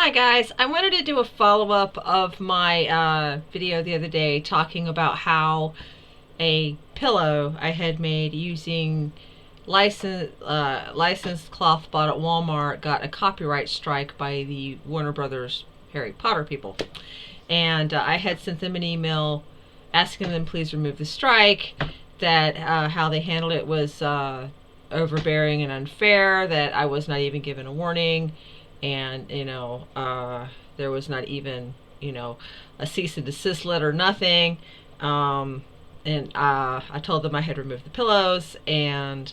Hi guys, I wanted to do a follow-up of my video the other day talking about how a pillow I had made using licensed cloth bought at Walmart got a copyright strike by the Warner Brothers Harry Potter people. And I had sent them an email asking them please remove the strike, that how they handled it was overbearing and unfair, that I was not even given a warning, and there was not even a cease and desist letter, nothing. And I told them I had removed the pillows, and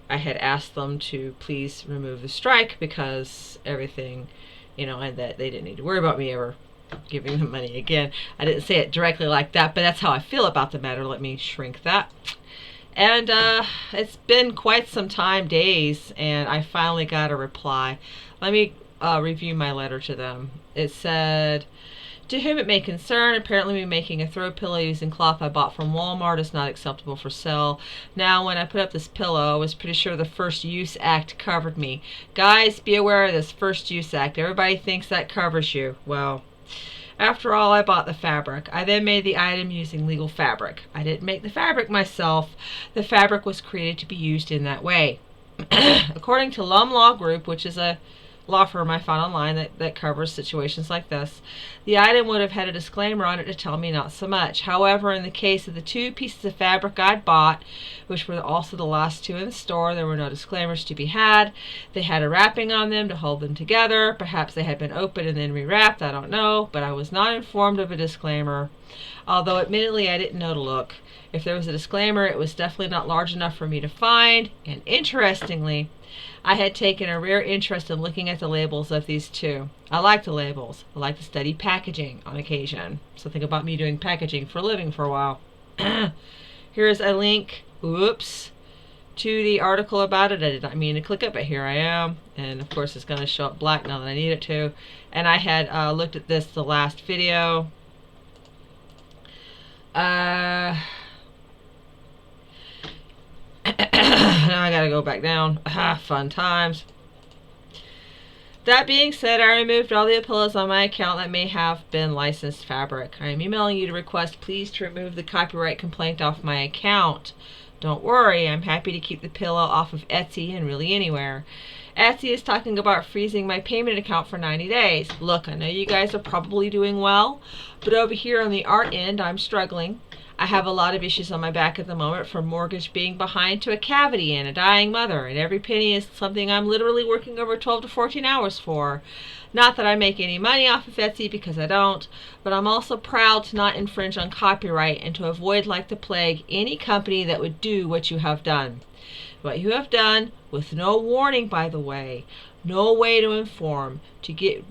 I had asked them to please remove the strike because everything, and that they didn't need to worry about me ever giving them money again. I didn't say it directly like that, but that's how I feel about the matter. Let me shrink that. And it's been quite some time, days, and I finally got a reply. Let me review my letter to them. It said, "To whom it may concern, apparently me making a throw pillow using cloth I bought from Walmart is not acceptable for sale. Now, when I put up this pillow, I was pretty sure the First Use Act covered me. Guys, be aware of this First Use Act. Everybody thinks that covers you. Well, after all, I bought the fabric. I then made the item using legal fabric. I didn't make the fabric myself. The fabric was created to be used in that way." According to Lum Law Group, which is a law firm I found online that covers situations like this, the item would have had a disclaimer on it to tell me not so much. However, in the case of the two pieces of fabric I'd bought, which were also the last two in the store, there were no disclaimers to be had. They had a wrapping on them to hold them together. Perhaps they had been opened and then rewrapped, I don't know, but I was not informed of a disclaimer, although admittedly I didn't know to look. If there was a disclaimer, it was definitely not large enough for me to find, and interestingly, I had taken a rare interest in looking at the labels of these two. I like the labels. I like to study packaging on occasion. So think about me doing packaging for a living for a while. Here's a link, oops, to the article about it. I did not mean to click it, but here I am. And of course it's going to show up black now that I need it to. And I had looked at this the last video. Now I gotta go back down. Fun times. That being said, I removed all the pillows on my account that may have been licensed fabric. I am emailing you to request please to remove the copyright complaint off my account. Don't worry, I'm happy to keep the pillow off of Etsy and really anywhere. Etsy is talking about freezing my payment account for 90 days. Look, I know you guys are probably doing well, but over here on the art end, I'm struggling. I have a lot of issues on my back at the moment, from mortgage being behind to a cavity and a dying mother, and every penny is something I'm literally working over 12 to 14 hours for. Not that I make any money off of Etsy, because I don't, but I'm also proud to not infringe on copyright and to avoid like the plague any company that would do what you have done. What you have done, with no warning by the way, no way to inform,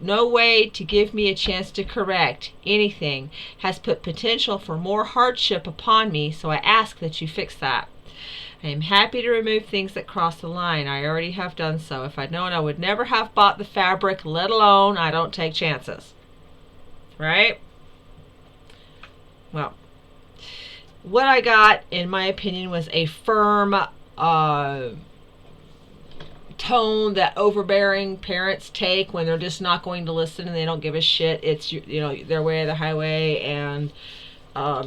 no way to give me a chance to correct anything, has put potential for more hardship upon me, so I ask that you fix that. I am happy to remove things that cross the line. I already have done so. If I'd known, I would never have bought the fabric, let alone I don't take chances. Right? Well, what I got, in my opinion, was a firm tone that overbearing parents take when they're just not going to listen and they don't give a shit. It's their way or the highway, and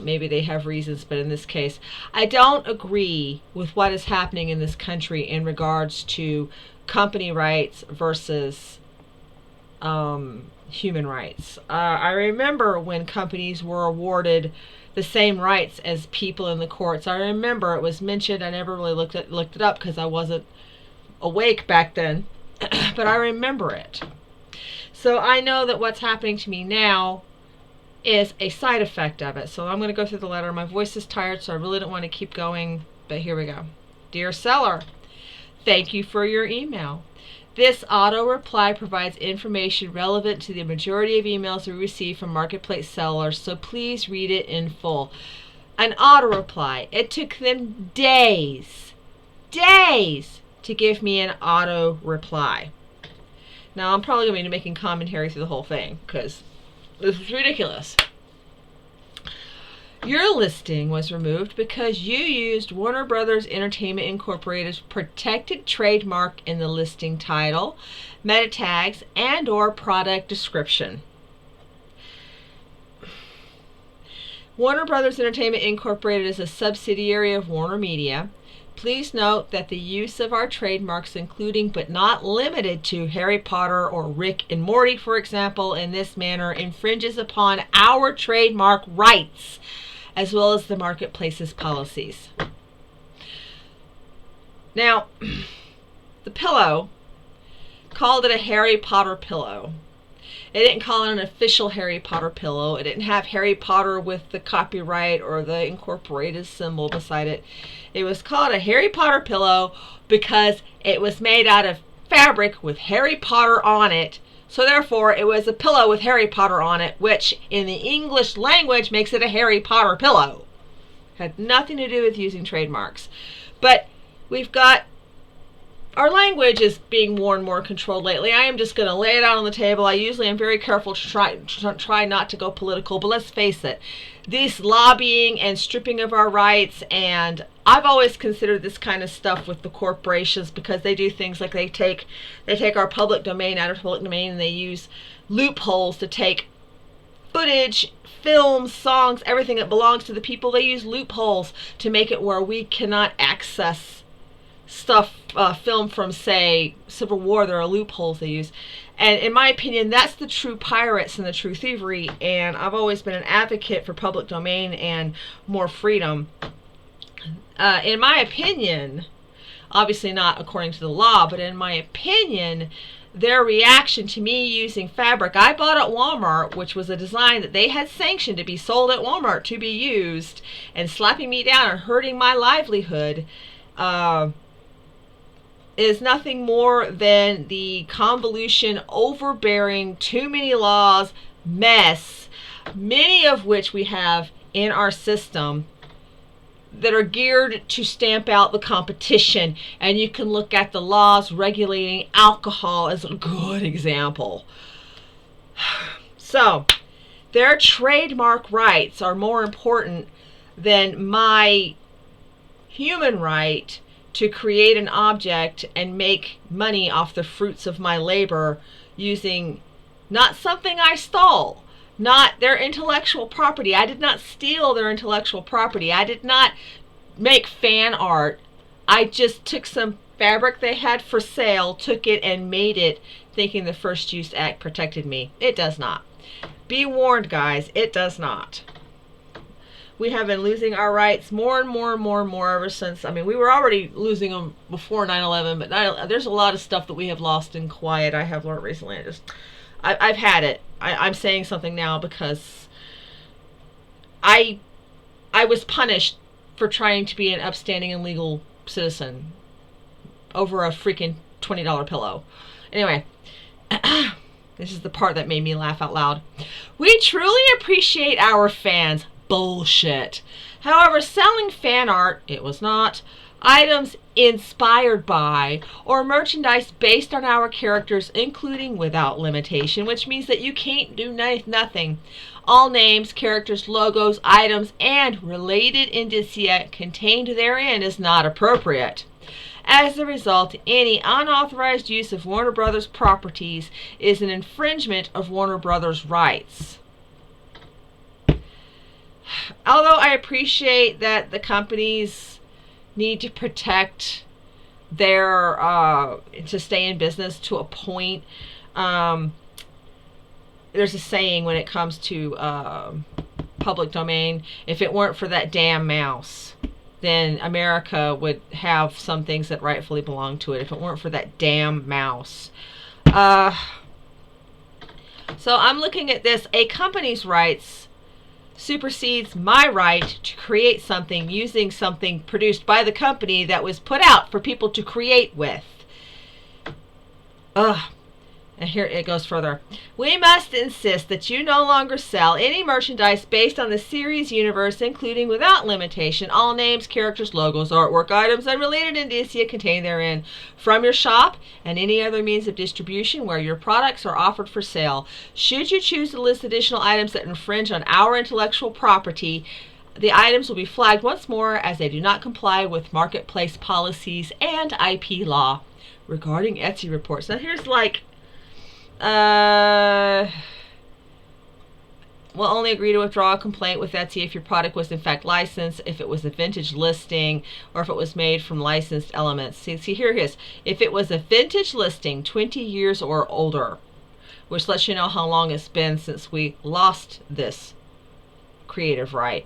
maybe they have reasons, but in this case, I don't agree with what is happening in this country in regards to company rights versus human rights. I remember when companies were awarded the same rights as people in the courts. I remember it was mentioned. I never really looked it up because I wasn't awake back then, but I remember it. So I know that what's happening to me now is a side effect of it. So I'm going to go through the letter. My voice is tired, so I really don't want to keep going, but here we go. Dear seller, thank you for your email. This auto reply provides information relevant to the majority of emails we receive from marketplace sellers, so please read it in full. An auto reply. It took them days to give me an auto reply. Now, I'm probably going to be making commentary through the whole thing because this is ridiculous. Your listing was removed because you used Warner Brothers Entertainment Incorporated's protected trademark in the listing title, meta tags, and/or product description. Warner Brothers Entertainment Incorporated is a subsidiary of Warner Media. Please note that the use of our trademarks, including but not limited to Harry Potter or Rick and Morty, for example, in this manner infringes upon our trademark rights, as well as the marketplace's policies. Now, the pillow called it a Harry Potter pillow. It didn't call it an official Harry Potter pillow. It didn't have Harry Potter with the copyright or the incorporated symbol beside it. It was called a Harry Potter pillow because it was made out of fabric with Harry Potter on it. So therefore, it was a pillow with Harry Potter on it, which in the English language makes it a Harry Potter pillow. Had nothing to do with using trademarks. But we've got, our language is being more and more controlled lately. I am just going to lay it out on the table. I usually am very careful to try not to go political, but let's face it. This lobbying and stripping of our rights, and I've always considered this kind of stuff with the corporations because they do things like they take our public domain out of public domain, and they use loopholes to take footage, films, songs, everything that belongs to the people. They use loopholes to make it where we cannot access stuff filmed from, say, Civil War. There are loopholes they use, and in my opinion, that's the true pirates and the true thievery. And I've always been an advocate for public domain and more freedom. In my opinion, obviously not according to the law, but in my opinion, their reaction to me using fabric I bought at Walmart, which was a design that they had sanctioned to be sold at Walmart to be used, and slapping me down and hurting my livelihood, is nothing more than the convolution, overbearing, too many laws mess, many of which we have in our system that are geared to stamp out the competition. And you can look at the laws regulating alcohol as a good example. So, their trademark rights are more important than my human right to create an object and make money off the fruits of my labor using not something I stole, not their intellectual property. I did not steal their intellectual property. I did not make fan art. I just took some fabric they had for sale, took it and made it, thinking the First Use Act protected me. It does not. Be warned, guys, it does not. We have been losing our rights more and more and more and more ever since. I mean, we were already losing them before 9/11, but there's a lot of stuff that we have lost in quiet. I have learned recently. I've had it. I'm saying something now because I was punished for trying to be an upstanding and legal citizen over a freaking $20 pillow. Anyway, this is the part that made me laugh out loud. We truly appreciate our fans. Bullshit. However, selling fan art, it was not, items inspired by, or merchandise based on our characters, including without limitation, which means that you can't do nothing. All names, characters, logos, items, and related indicia contained therein is not appropriate. As a result, any unauthorized use of Warner Brothers properties is an infringement of Warner Brothers rights. Although I appreciate that the companies need to protect their, to stay in business to a point, there's a saying when it comes to public domain, if it weren't for that damn mouse, then America would have some things that rightfully belong to it, if it weren't for that damn mouse. So I'm looking at this, a company's rights supersedes my right to create something using something produced by the company that was put out for people to create with. Ugh. And here it goes further. We must insist that you no longer sell any merchandise based on the series universe, including without limitation all names, characters, logos, artwork, items, and related indicia contained therein, from your shop and any other means of distribution where your products are offered for sale. Should you choose to list additional items that infringe on our intellectual property, the items will be flagged once more as they do not comply with marketplace policies and IP law regarding Etsy reports. Now here's like, will only agree to withdraw a complaint with Etsy if your product was in fact licensed, if it was a vintage listing, or if it was made from licensed elements. See here it is. If it was a vintage listing, 20 years or older, which lets you know how long it's been since we lost this creative right,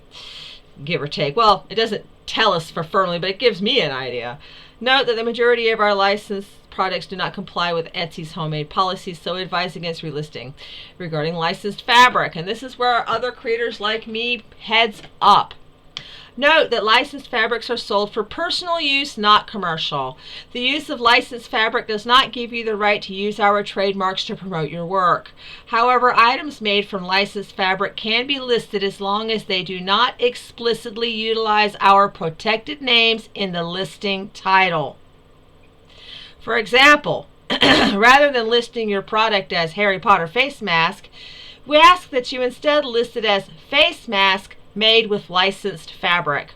give or take. Well, it doesn't tell us for firmly, but it gives me an idea. Note that the majority of our licensed products do not comply with Etsy's homemade policies, so advise against relisting. Regarding licensed fabric, and this is where other creators like me heads up. Note that licensed fabrics are sold for personal use, not commercial. The use of licensed fabric does not give you the right to use our trademarks to promote your work. However, items made from licensed fabric can be listed as long as they do not explicitly utilize our protected names in the listing title. For example, rather than listing your product as Harry Potter face mask, we ask that you instead list it as face mask made with licensed fabric.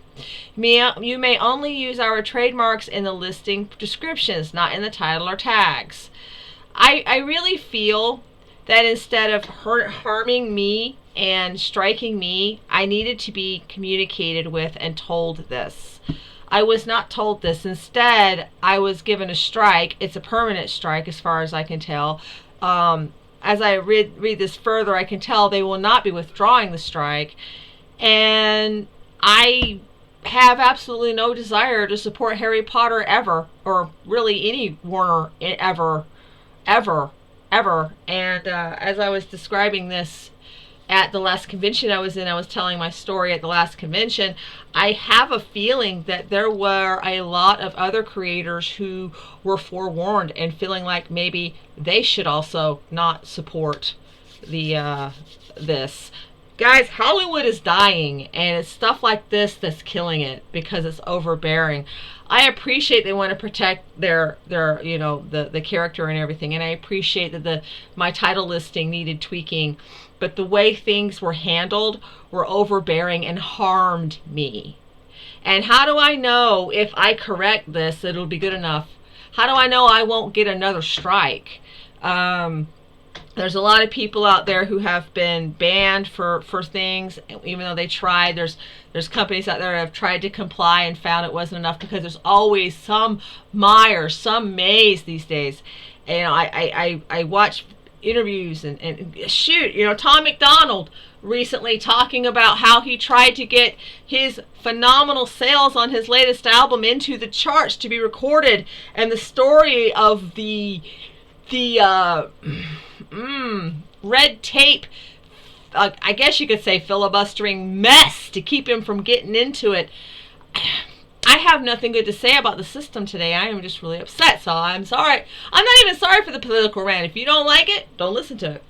You may only use our trademarks in the listing descriptions, not in the title or tags. I really feel that instead of harming me and striking me, I needed to be communicated with and told this. I was not told this. Instead, I was given a strike. It's a permanent strike as far as I can tell. As I read this further, I can tell they will not be withdrawing the strike. And I have absolutely no desire to support Harry Potter ever, or really any Warner ever. And as I was describing this at the last convention I was in, I was telling my story at the last convention. I have a feeling that there were a lot of other creators who were forewarned and feeling like maybe they should also not support the this. Guys, Hollywood is dying, and it's stuff like this that's killing it because it's overbearing. I appreciate they want to protect their you know, the character and everything, and I appreciate that my title listing needed tweaking, but the way things were handled were overbearing and harmed me. And how do I know if I correct this it'll be good enough? How do I know I won't get another strike? There's a lot of people out there who have been banned for things, even though they tried. There's companies out there that have tried to comply and found it wasn't enough, because there's always some mire, some maze these days. And, you know, I watch interviews and shoot, you know, Tom McDonald recently talking about how he tried to get his phenomenal sales on his latest album into the charts to be recorded, and the story of the red tape, I guess you could say filibustering mess to keep him from getting into it. I have nothing good to say about the system today. I am just really upset, so I'm sorry. I'm not even sorry for the political rant. If you don't like it, don't listen to it.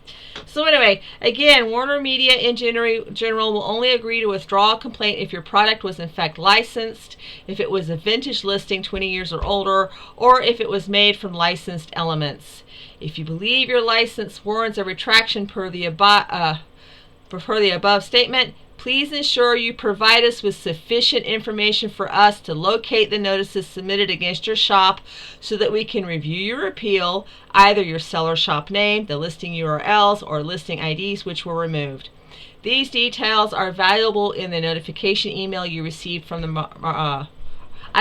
So anyway, again, Warner Media in general will only agree to withdraw a complaint if your product was in fact licensed, if it was a vintage listing 20 years or older, or if it was made from licensed elements. If you believe your license warrants a retraction per the above statement, please ensure you provide us with sufficient information for us to locate the notices submitted against your shop so that we can review your appeal, either your seller shop name, the listing URLs, or listing IDs which were removed. These details are valuable in the notification email you received from the... I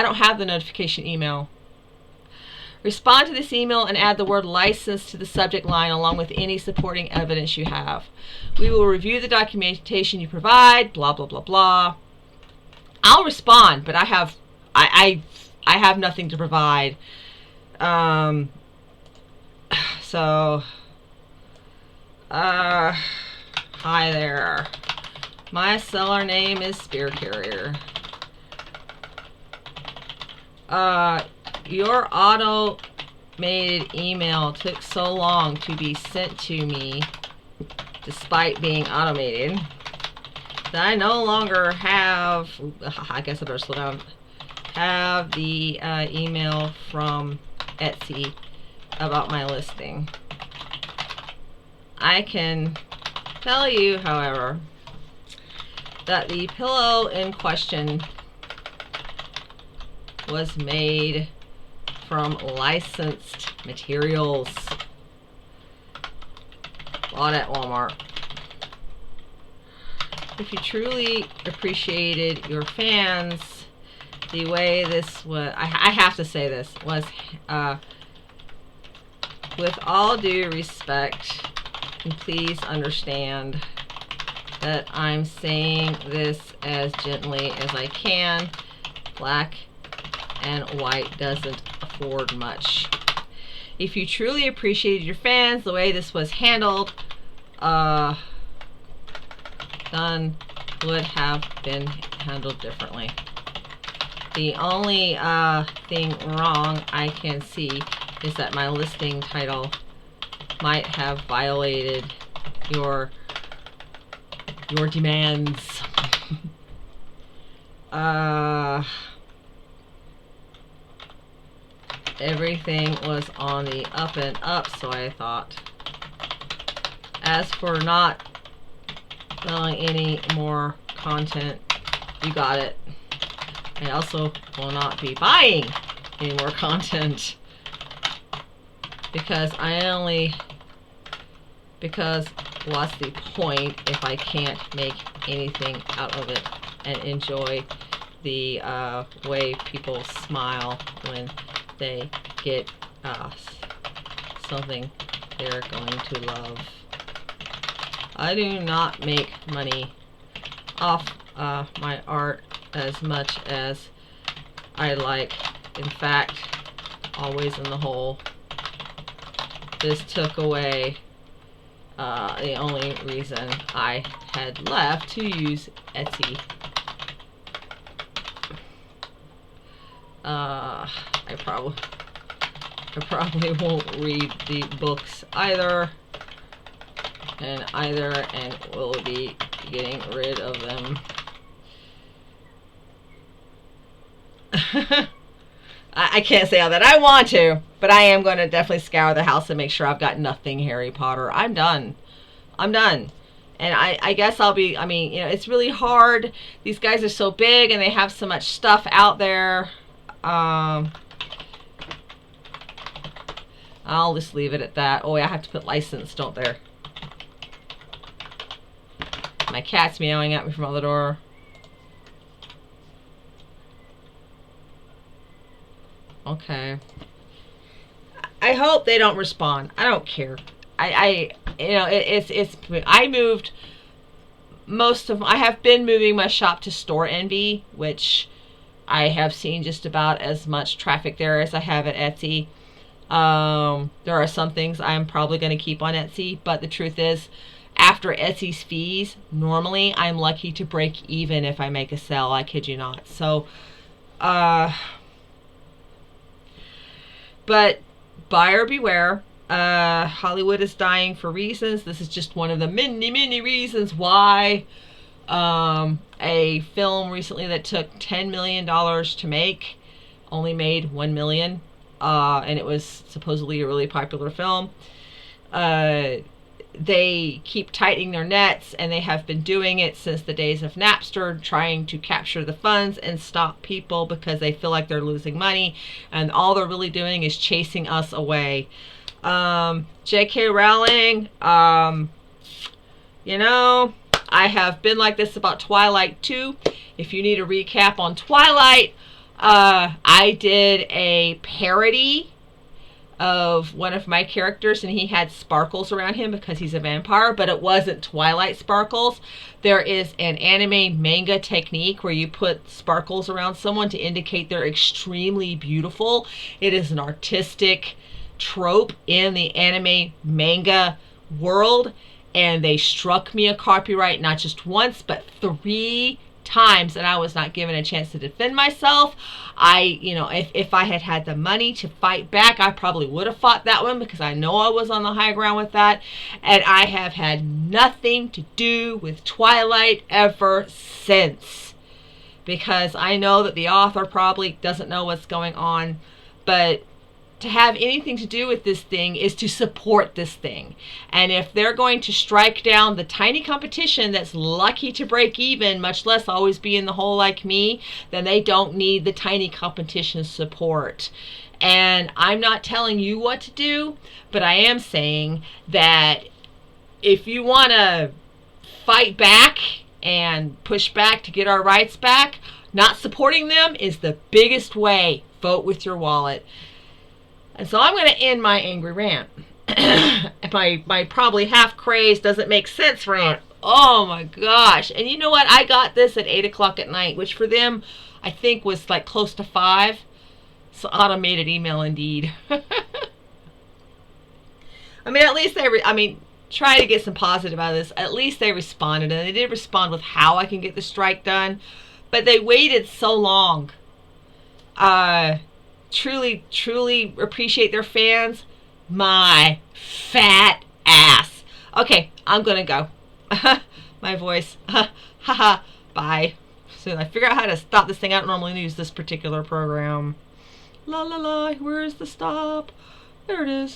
don't have the notification email. Respond to this email and add the word license to the subject line along with any supporting evidence you have. We will review the documentation you provide, blah, blah, blah, blah. I'll respond, but I have nothing to provide. Hi there. My seller name is Spear Carrier. Your automated email took so long to be sent to me, despite being automated, that I no longer have, I guess I better slow down, have the email from Etsy about my listing. I can tell you, however, that the pillow in question was made from licensed materials. Bought at Walmart. If you truly appreciated your fans, the way this was, I have to say this, was, with all due respect, and please understand that I'm saying this as gently as I can. Black and white doesn't afford much. If you truly appreciated your fans, the way this was handled, none would have been handled differently. The only thing wrong I can see is that my listing title might have violated your demands. Everything was on the up and up, so I thought. As for not selling any more content, you got it. I also will not be buying any more content, because what's the point if I can't make anything out of it and enjoy the way people smile when they get something they're going to love. I do not make money off my art as much as I like. In fact, always in the hole. This took away the only reason I had left to use Etsy. I probably won't read the books either, and will be getting rid of them. I can't say all that. I want to, but I am going to definitely scour the house and make sure I've got nothing Harry Potter. I'm done. And I guess I'll be, I mean, you know, it's really hard. These guys are so big and they have so much stuff out there. I'll just leave it at that. Oh, I have to put licensed, don't there? My cat's meowing at me from the door. Okay. I hope they don't respond. I don't care. I moved I have been moving my shop to Store Envy, which I have seen just about as much traffic there as I have at Etsy. There are some things I'm probably going to keep on Etsy, but the truth is, after Etsy's fees, normally I'm lucky to break even if I make a sale. I kid you not. So, but buyer beware. Hollywood is dying for reasons. This is just one of the many reasons why. A film recently that took $10 million to make only made $1 million, and it was supposedly a really popular film. They keep tightening their nets, and they have been doing it since the days of Napster, trying to capture the funds and stop people because they feel like they're losing money, and all they're really doing is chasing us away. J.K. Rowling, you know, I have been like this about Twilight too. If you need a recap on Twilight, I did a parody of one of my characters, and he had sparkles around him because he's a vampire, but it wasn't Twilight sparkles. There is an anime manga technique where you put sparkles around someone to indicate they're extremely beautiful. It is an artistic trope in the anime manga world, and they struck me a copyright not just once but 3 times, and I was not given a chance to defend myself. If I had had the money to fight back, I probably would have fought that one, because I know I was on the high ground with that, and I have had nothing to do with Twilight ever since, because I know that the author probably doesn't know what's going on. But to have anything to do with this thing is to support this thing. And if they're going to strike down the tiny competition that's lucky to break even, much less always be in the hole like me, then they don't need the tiny competition support. And I'm not telling you what to do, but I am saying that if you want to fight back and push back to get our rights back, not supporting them is the biggest way. Vote with your wallet. And so I'm going to end my angry rant. my probably half crazed, doesn't make sense rant. Oh my gosh. And you know what? I got this at 8 o'clock at night, which for them I think was like close to 5. So automated email indeed. I mean, at least try to get some positive out of this. At least they responded, and they did respond with how I can get the strike done. But they waited so long. Truly, truly appreciate their fans. My fat ass. Okay, I'm gonna go. My voice. Haha. Bye. Soon I figure out how to stop this thing. I don't normally use this particular program. La la la. Where's the stop? There it is.